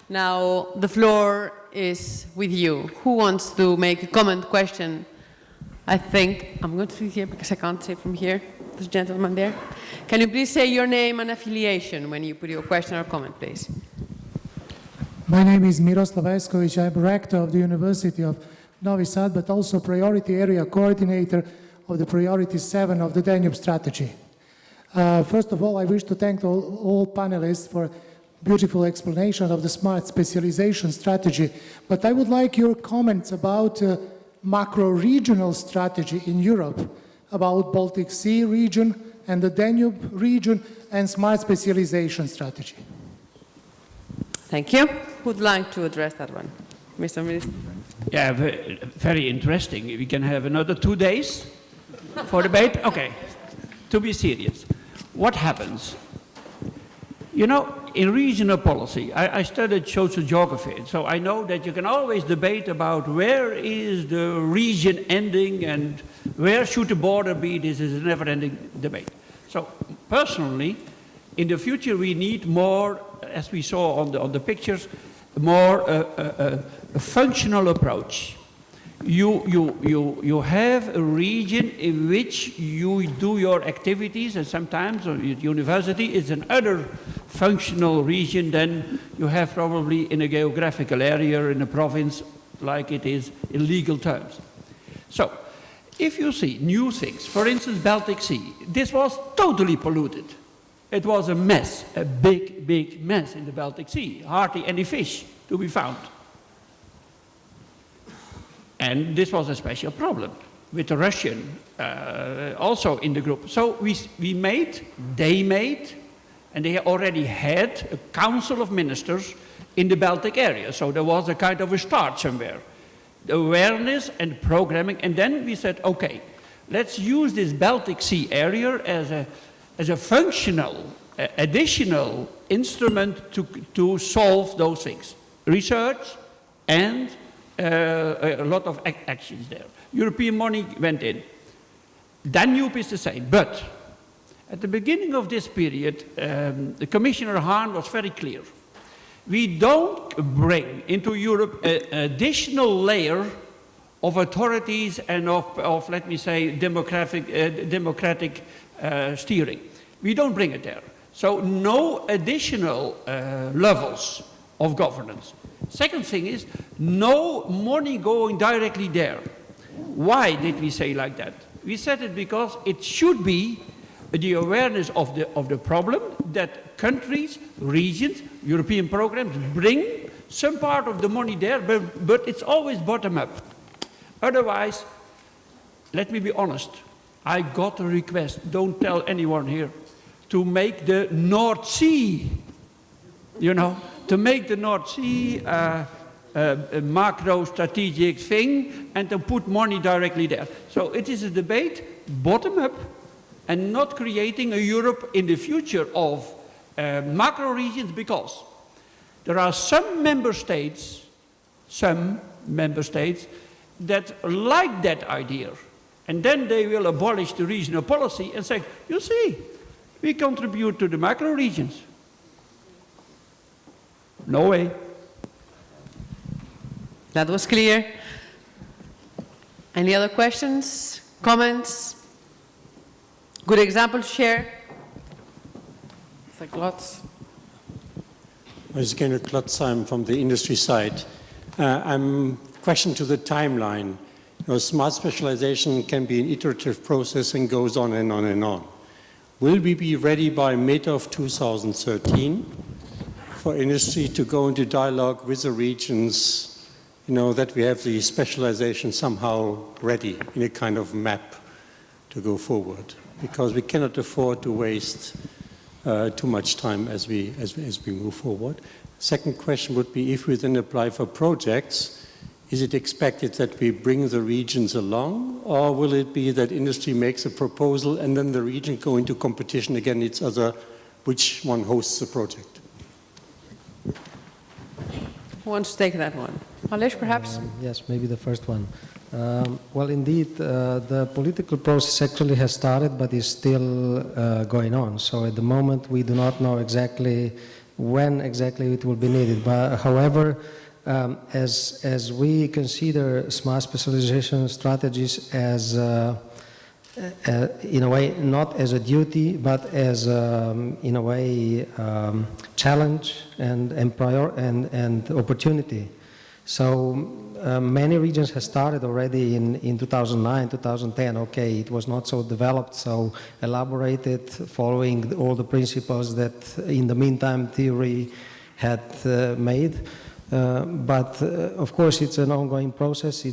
Now the floor is with you. Who wants to make a comment, question? I think I'm going to sit here because I can't see from here. This gentleman there. Can you please say your name and affiliation when you put your question or comment, please? My name is Miroslav Ajskovic. I'm rector of the University of Novi Sad, but also priority area coordinator of the priority 7 of the Danube strategy. First of all, I wish to thank all panelists for beautiful explanation of the smart specialization strategy, but I would like your comments about macro-regional strategy in Europe, about Baltic Sea region and the Danube region and smart specialization strategy. Thank you. Who would like to address that one? Mr. Minister. Yeah, very interesting. We can have another 2 days for debate. Okay, to be serious. What happens? You know, in regional policy, I studied social geography, so I know that you can always debate about where is the region ending and where should the border be. This is a never-ending debate. So personally, in the future we need more, as we saw on the pictures, more a functional approach. You have a region in which you do your activities, and sometimes university is another functional region than you have probably in a geographical area in a province like it is in legal terms. So, if you see new things, for instance, Baltic Sea, this was totally polluted. It was a mess, a big, big mess in the Baltic Sea. Hardly any fish to be found. And this was a special problem with the Russian also in the group. So they made, and they already had a council of ministers in the Baltic area. So there was a kind of a start somewhere. The awareness and programming, and then we said, okay, let's use this Baltic Sea area as a functional, additional instrument to solve those things. Research and a lot of actions there. European money went in. Danube is the same, but at the beginning of this period, the Commissioner Hahn was very clear. We don't bring into Europe an additional layer of authorities and of let me say, democratic steering. We don't bring it there. So no additional levels of governance. Second thing is, no money going directly there. Why did we say like that? We said it because it should be the awareness of the problem that countries, regions, European programs bring some part of the money there, but it's always bottom up. Otherwise, let me be honest, I got a request, don't tell anyone here, to make the North Sea, you know, to make the North Sea a macro strategic thing and to put money directly there. So it is a debate bottom up and not creating a Europe in the future of macro regions, because there are some member states that like that idea, and then they will abolish the regional policy and say, you see, we contribute to the macro regions. No way. That was clear. Any other questions, comments? Good example to share? It's like lots. I was Gernot Klotzheim from the industry side. I'm question to the timeline. You know, smart specialization can be an iterative process and goes on and on and on. Will we be ready by mid of 2013 for industry to go into dialogue with the regions, you know, that we have the specialization somehow ready in a kind of map to go forward? Because we cannot afford to waste too much time as we move forward. Second question would be, if we then apply for projects, is it expected that we bring the regions along, or will it be that industry makes a proposal and then the region go into competition against each other, which one hosts the project? Who wants to take that one? Alesh, perhaps? Yes, maybe the first one. Well, indeed, the political process actually has started, but is still going on. So at the moment, we do not know exactly when exactly it will be needed. But however, as we consider smart specialization strategies as in a way, not as a duty, but as in a way challenge and opportunity. So many regions have started already in 2009, 2010. Okay, it was not so developed, so elaborated, following all the principles that in the meantime theory had made. But of course, it's an ongoing process.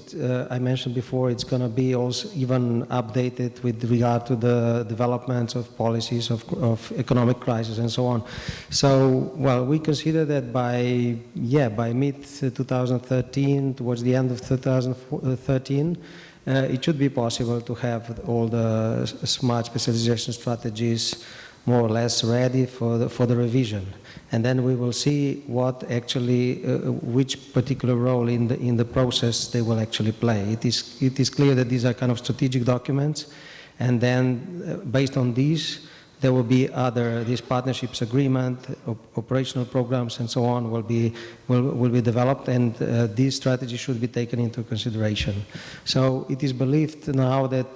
I mentioned before, it's going to be also even updated with regard to the developments of policies of economic crisis and so on. So, well, we consider that by mid-2013, towards the end of 2013, it should be possible to have all the smart specialization strategies more or less ready for the revision. And then we will see what actually, which particular role in the process they will actually play. It is clear that these are kind of strategic documents, and then based on these, there will be these partnerships agreement, operational programs, and so on will be developed, and these strategies should be taken into consideration. So it is believed now that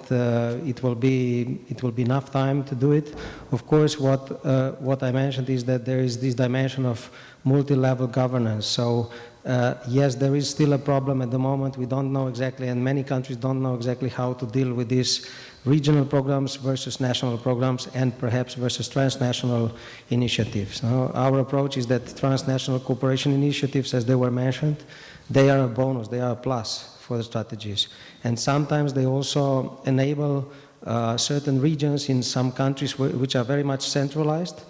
it will be enough time to do it. Of course, what I mentioned is that there is this dimension of multi-level governance. So yes, there is still a problem at the moment. We don't know exactly, and many countries don't know exactly how to deal with these regional programs versus national programs, and perhaps versus transnational initiatives. Now, our approach is that transnational cooperation initiatives, as they were mentioned, they are a bonus, they are a plus for the strategies. And sometimes they also enable certain regions in some countries which are very much centralized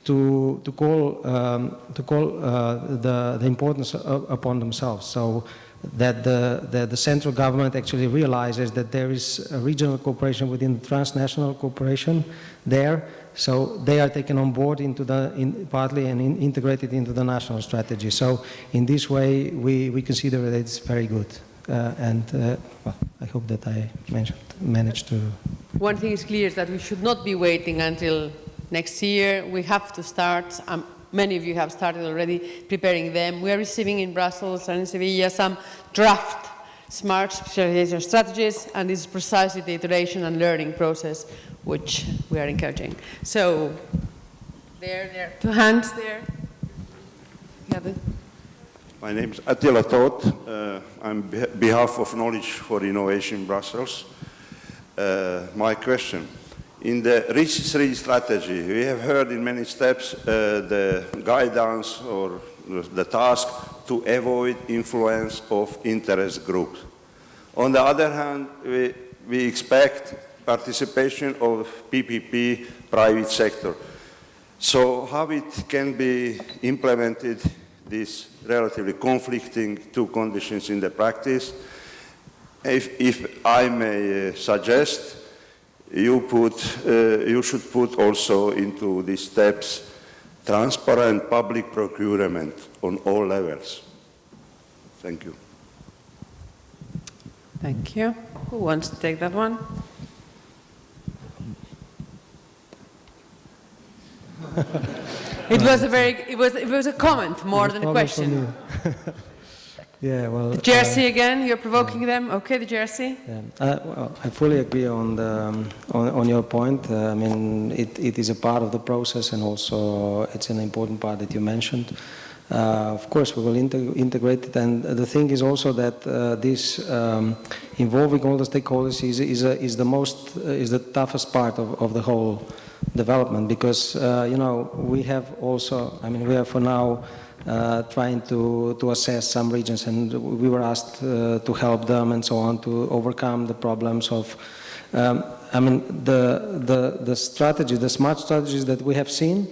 to call the importance upon themselves. So that the central government actually realizes that there is a regional cooperation within the transnational cooperation there, so they are taken on board partly and integrated into the national strategy. So in this way, we consider that it's very good. Well, I hope that I managed to... One thing is clear, is that we should not be waiting until next year. We have to start. Many of you have started already preparing them. We are receiving in Brussels and in Sevilla some draft smart specialization strategies, and this is precisely the iteration and learning process which we are encouraging. So, there, two hands there. My name is Attila Toth. I'm on behalf of Knowledge for Innovation Brussels. My question. In the RIS3 strategy, we have heard in many steps the guidance or the task to avoid influence of interest groups. On the other hand, we expect participation of PPP private sector. So how it can be implemented, these relatively conflicting two conditions in the practice? If I may suggest, you should put also into these steps transparent public procurement on all levels. Thank you. Thank you. Who wants to take that one? It was a comment more than a question. Yeah, well, the jersey again. You're provoking them. Okay, the jersey. Yeah. Well, I fully agree on your point. I mean, it is a part of the process, and also it's an important part that you mentioned. Of course, we will integrate it, and the thing is also that this involving all the stakeholders is the toughest part of the whole development, because you know, we have for now trying to assess some regions, and we were asked to help them and so on to overcome the problems of the strategy, the smart strategies that we have seen.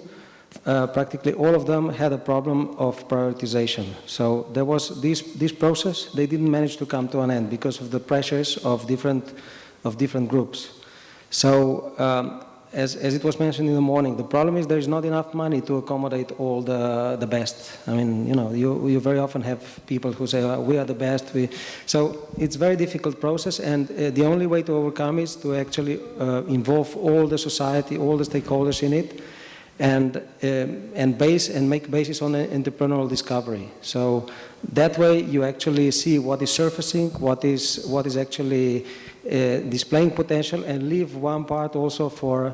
Practically all of them had a problem of prioritization. So there was this process, they didn't manage to come to an end because of the pressures of different groups. So as it was mentioned in the morning, the problem is there is not enough money to accommodate all the best. I mean, you know, you very often have people who say, we are the best. So it's a very difficult process, and the only way to overcome is to actually involve all the society, all the stakeholders in it, and make basis on entrepreneurial discovery. So that way you actually see what is surfacing, what is actually displaying potential, and leave one part also for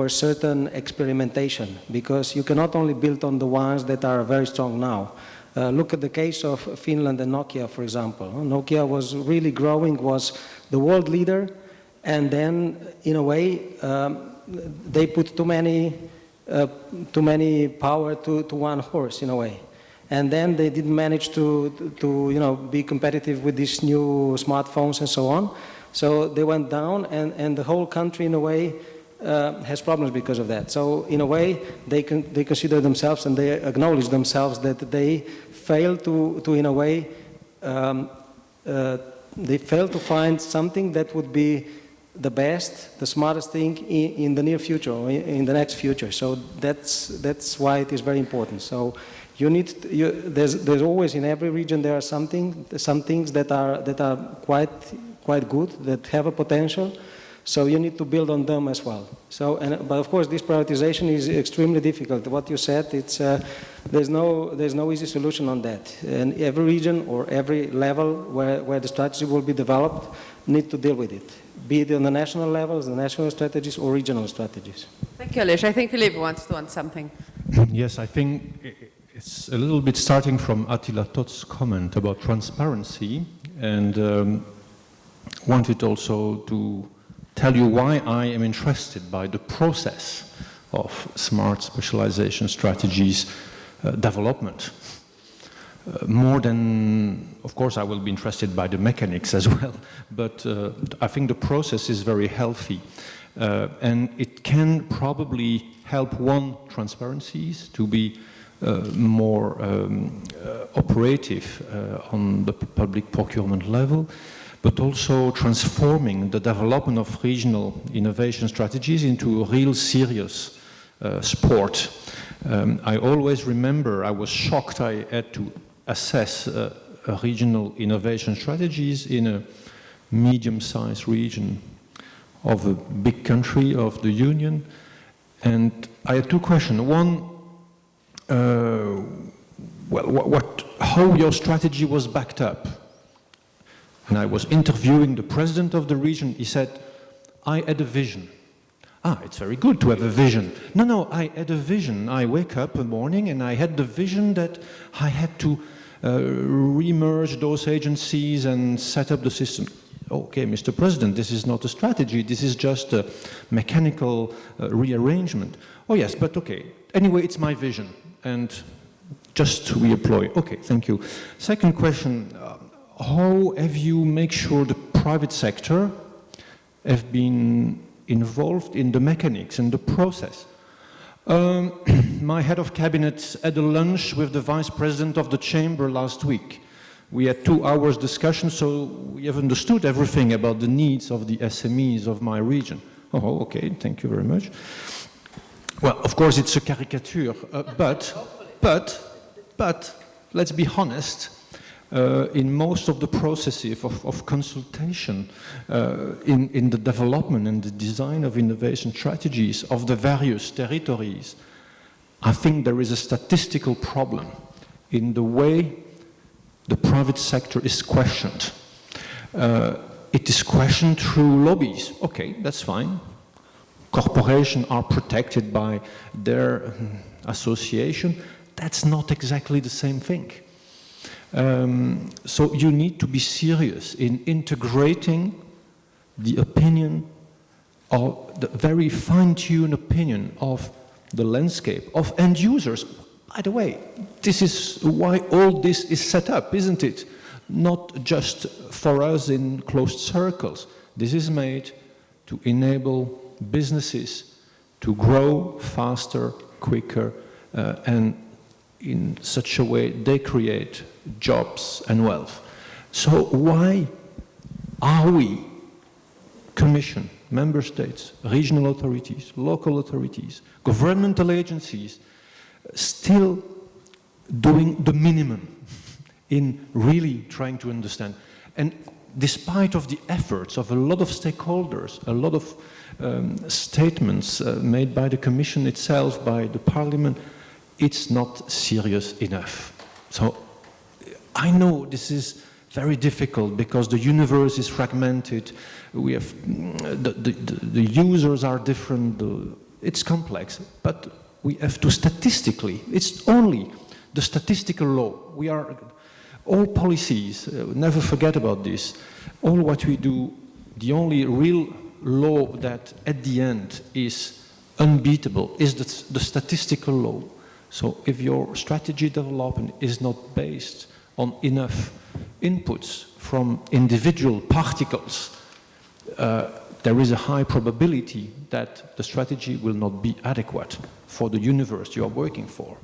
certain experimentation, because you cannot only build on the ones that are very strong now. Look at the case of Finland and Nokia, for example. Nokia was really growing, was the world leader, and then in a way they put too many power to one horse in a way, and then they didn't manage to be competitive with these new smartphones and so on. So they went down, and the whole country in a way has problems because of that. So in a way they consider themselves and they acknowledge themselves that they fail to in a way they fail to find something that would be the best, the smartest thing in the near future, or in the next future. So that's why it is very important. So you need there's always in every region there are some things that are quite good, that have a potential. So you need to build on them as well. So, but of course, this prioritization is extremely difficult. What you said, it's there's no easy solution on that. And every region or every level where the strategy will be developed need to deal with it, be it on the national levels, the national strategies, or regional strategies. Thank you, Alish. I think Philippe wants to add something. Yes, I think it's a little bit starting from Attila Toth's comment about transparency, and wanted also to tell you why I am interested by the process of smart specialization strategies development. More than, of course, I will be interested by the mechanics as well, but I think the process is very healthy. And it can probably help transparencies to be more operative on the public procurement level, but also transforming the development of regional innovation strategies into a real serious sport. I always remember I was shocked I had to assess regional innovation strategies in a medium-sized region of a big country of the Union. And I had two questions. One, how your strategy was backed up. And I was interviewing the president of the region. He said, I had a vision. It's very good to have a vision. No, I had a vision. I wake up in the morning and I had the vision that I had to re-merge those agencies and set up the system. Okay, Mr. President, this is not a strategy. This is just a mechanical rearrangement. Oh yes, but okay. Anyway, it's my vision. And just to reemploy. Okay, thank you. Second question. How have you made sure the private sector have been involved in the mechanics and the process? My head of cabinet had a lunch with the vice president of the chamber last week. We had 2 hours discussion, so we have understood everything about the needs of the SMEs of my region. Oh, okay, thank you very much. Well, of course, it's a caricature, but let's be honest. In most of the processes of consultation in the development and the design of innovation strategies of the various territories, I think there is a statistical problem in the way the private sector is questioned. It is questioned through lobbies. Okay, that's fine. Corporations are protected by their association. That's not exactly the same thing. So you need to be serious in integrating the opinion of the very fine-tuned opinion of the landscape of end users. By the way, this is why all this is set up, isn't it? Not just for us in closed circles. This is made to enable businesses to grow faster, quicker, and in such a way they create jobs and wealth. So why are we, Commission, Member States, regional authorities, local authorities, governmental agencies, still doing the minimum in really trying to understand? And despite of the efforts of a lot of stakeholders, a lot of statements made by the Commission itself, by the Parliament, it's not serious enough. So I know this is very difficult because the universe is fragmented. We have the users are different. It's complex, but we have to statistically. It's only the statistical law. We are all policies. Never forget about this. All what we do, the only real law that at the end is unbeatable is the statistical law. So if your strategy development is not based on enough inputs from individual particles, there is a high probability that the strategy will not be adequate for the universe you are working for.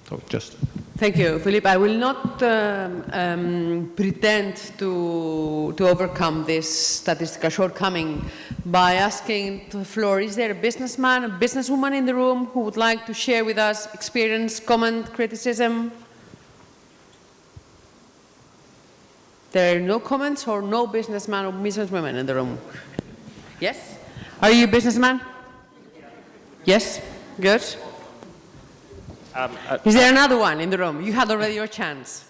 So just. Thank you, Philippe. I will not pretend to overcome this statistical shortcoming by asking to the floor, is there a businessman, a businesswoman in the room who would like to share with us experience, comment, criticism? There are no comments or no businessman or businesswoman in the room? Yes? Are you a businessman? Yes? Good. Is there another one in the room? You had already your chance.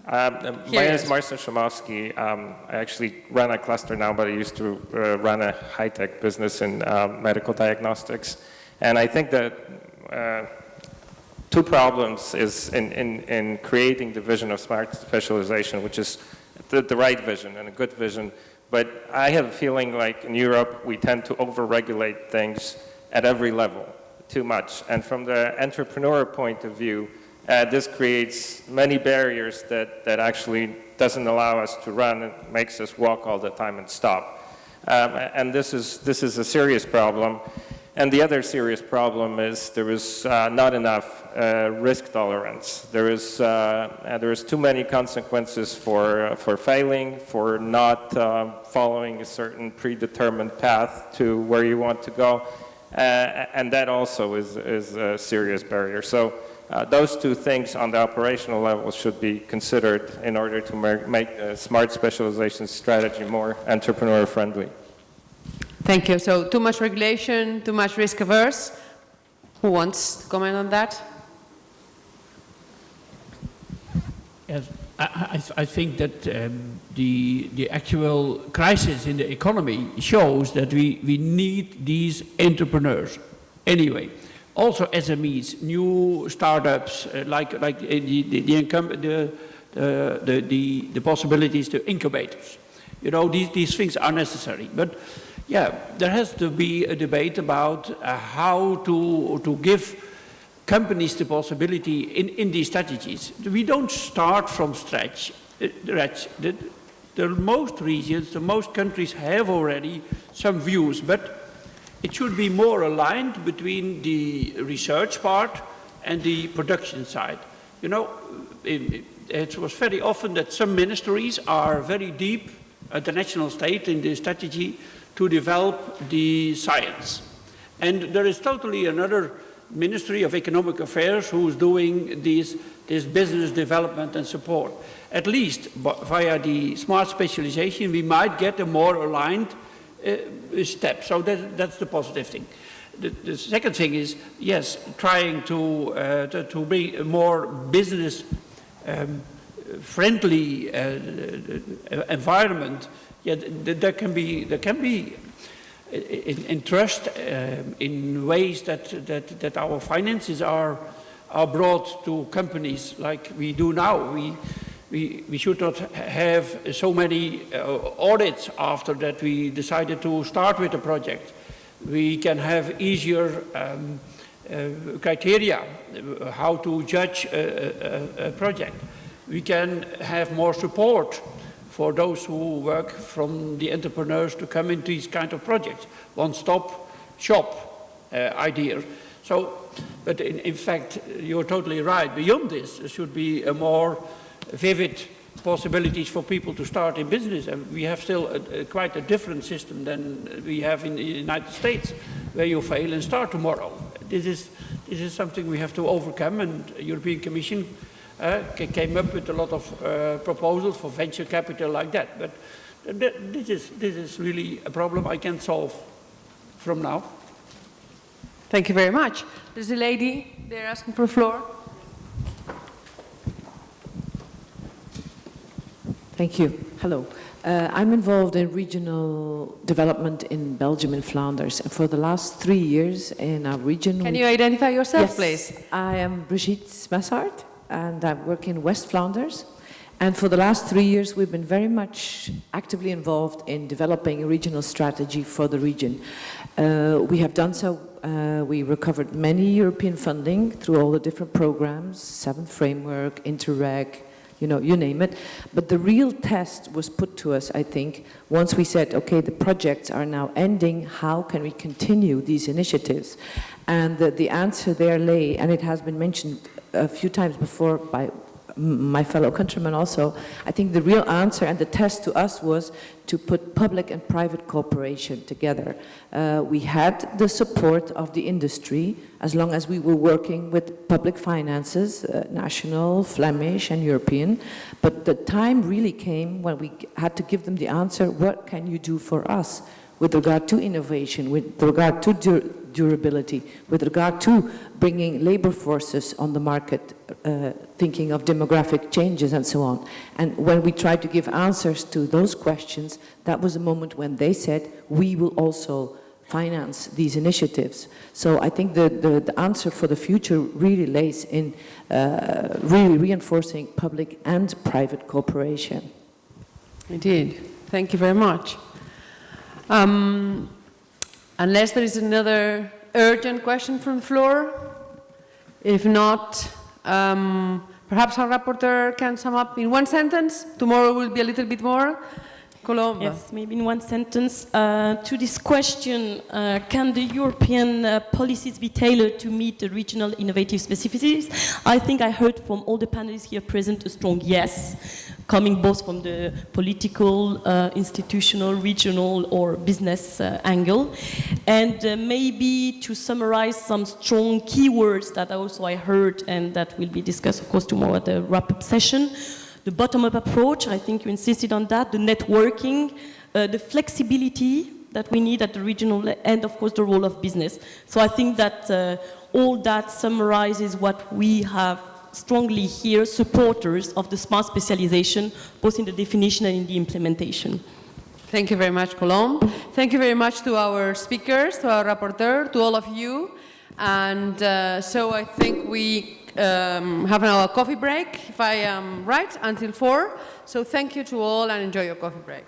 My name is Marcin Szymanski. I actually run a cluster now, but I used to run a high-tech business in medical diagnostics. And I think that two problems is in creating the vision of smart specialization, which is the right vision and a good vision. But I have a feeling like in Europe, we tend to over-regulate things at every level. Too much. And from the entrepreneur point of view, this creates many barriers that actually doesn't allow us to run and makes us walk all the time and stop. And this is a serious problem. And the other serious problem is there is not enough risk tolerance. There is too many consequences for failing, for not following a certain predetermined path to where you want to go. And that also is a serious barrier. So those two things on the operational level should be considered in order to make a smart specialization strategy more entrepreneur friendly. Thank you. So too much regulation, too much risk averse. Who wants to comment on that? Yes, I think that the actual crisis in the economy shows that we need these entrepreneurs anyway. Also SMEs, new startups, like the possibilities to incubators. You know, these things are necessary. But yeah, there has to be a debate about how to give companies the possibility in these strategies. We don't start from scratch. The most regions, the most countries have already some views, but it should be more aligned between the research part and the production side. You know, it was very often that some ministries are very deep at the national state in the strategy to develop the science. And there is totally another Ministry of Economic Affairs who is doing this business development and support. At least via the smart specialization, we might get a more aligned step. So that's the positive thing. The second thing is, yes, trying to be a more business friendly environment. Yeah, there can be in trust in ways that our finances are brought to companies like we do now. We should not have so many audits after that we decided to start with a project. We can have easier criteria how to judge a project. We can have more support for those who work from the entrepreneurs to come into these kind of projects. One-stop shop idea. So, but in fact, you're totally right. Beyond this, there should be a more vivid possibilities for people to start in business. And we have still quite a different system than we have in the United States, where you fail and start tomorrow. This is something we have to overcome, and the European Commission came up with a lot of proposals for venture capital like that. But this is really a problem I can solve. from now. Thank you very much. There's a lady there asking for the floor. Thank you. Hello. I'm involved in regional development in Belgium and Flanders. And for the last 3 years in our region... Can you identify yourself, yes, please? I am Brigitte Smessart, and I work in West Flanders. And for the last 3 years, we've been very much actively involved in developing a regional strategy for the region. We have done so. We recovered many European funding through all the different programs, 7th Framework, Interreg, you name it. But the real test was put to us, I think, once we said, okay, the projects are now ending, how can we continue these initiatives? And the answer there lay, and it has been mentioned a few times before by my fellow countrymen also, I think the real answer and the test to us was to put public and private cooperation together. We had the support of the industry as long as we were working with public finances, national, Flemish and European, but the time really came when we had to give them the answer, what can you do for us with regard to innovation, with regard to durability, with regard to bringing labor forces on the market, thinking of demographic changes and so on. And when we tried to give answers to those questions, that was a moment when they said, we will also finance these initiatives. So I think the answer for the future really lays in really reinforcing public and private cooperation. Indeed. Thank you very much. Unless there is another urgent question from the floor. If not, perhaps our rapporteur can sum up in one sentence. Tomorrow will be a little bit more. Colombe. Yes, maybe in one sentence. To this question, can the European policies be tailored to meet the regional innovative specificities? I think I heard from all the panelists here present a strong yes, coming both from the political, institutional, regional or business angle. And maybe to summarize some strong keywords that also I heard and that will be discussed, of course, tomorrow at the wrap-up session. The bottom-up approach, I think you insisted on that, the networking, the flexibility that we need at the regional and, of course, the role of business. So I think that all that summarizes what we have strongly here, supporters of the smart specialization, both in the definition and in the implementation. Thank you very much, Colombe. Thank you very much to our speakers, to our rapporteur, to all of you. And so I think we have now a coffee break, if I am right, until 4. So thank you to all and enjoy your coffee break.